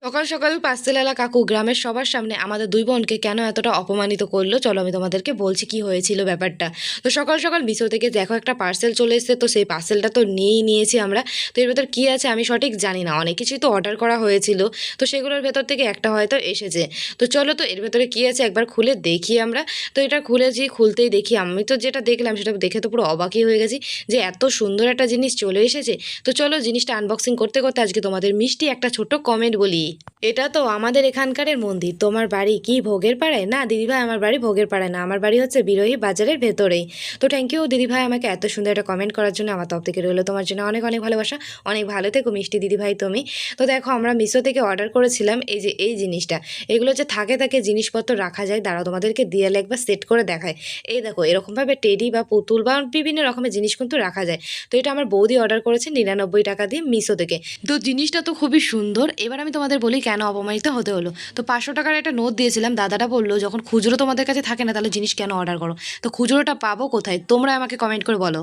সকাল সকাল পাঁচতেলালা কাকু গ্রামের সবার সামনে আমাদের দুই বোনকে কেন এতটা অপমানিত করলো, চলো আমি তোমাদেরকে বলছি কি হয়েছিল ব্যাপারটা। তো সকাল সকাল মিশো থেকে দেখো একটা পার্সেল চলে এসেছে, তো সেই পার্সেলটা তো নিয়েই নিয়েছি আমরা। তো এর ভেতর কী আছে আমি সঠিক জানি না, অনেক কিছুই তো অর্ডার করা হয়েছিল, তো সেগুলোর ভেতর থেকে একটা হয়তো এসেছে। তো চলো তো এর ভেতরে কী আছে একবার খুলে দেখি আমরা। তো এটা খুলেছি, খুলতেই দেখি আমি তো যেটা দেখলাম সেটা দেখে তো পুরো অবাকই হয়ে গেছি যে এত সুন্দর একটা জিনিস চলে এসেছে। তো চলো জিনিসটা আনবক্সিং করতে করতে আজকে তোমাদের মিষ্টি একটা ছোট্ট কমেন্ট বলি। এটা তো আমাদের এখানকারের মন্দির, তোমার বাড়ি কি ভোগের পাড়ায়? না দিদিভাই, আমার বাড়ি ভোগের পাড়ায় না, আমার বাড়ি হচ্ছে বিরোহী বাজারের ভেতরেই। তো থ্যাংক ইউ দিদিভাই আমাকে এত সুন্দর একটা কমেন্ট করার জন্য, আমার তরফ থেকে রইলো তোমার জন্য অনেক অনেক ভালোবাসা। অনেক ভালো থেকো মিষ্টি দিদিভাই তুমি। তো দেখো আমরা মিশো থেকে অর্ডার করেছিলাম এই যে এই জিনিসটা, এগুলো যে থাকে থাকে জিনিসপত্র রাখা যায়, দাঁড়াও তোমাদেরকে দিয়ে একবার সেট করে দেখায়। এই দেখো এরকমভাবে টেডি বা পুতুল বা বিভিন্ন রকমের জিনিস কিন্তু রাখা যায়। তো এটা আমার বৌদি অর্ডার করেছে 99 টাকা দিয়ে মিশো থেকে। তো জিনিসটা তো খুবই সুন্দর। এবার আমি তোমাদের বলি কেন অপমানিত হতে হলো। তো 500 টাকার একটা নোট দিয়েছিলাম, দাদাটা বললো যখন খুচরো তোমাদের কাছে থাকে না তাহলে জিনিস কেন অর্ডার করো। তো খুচরোটা পাবো কোথায়, তোমরা আমাকে কমেন্ট করে বলো।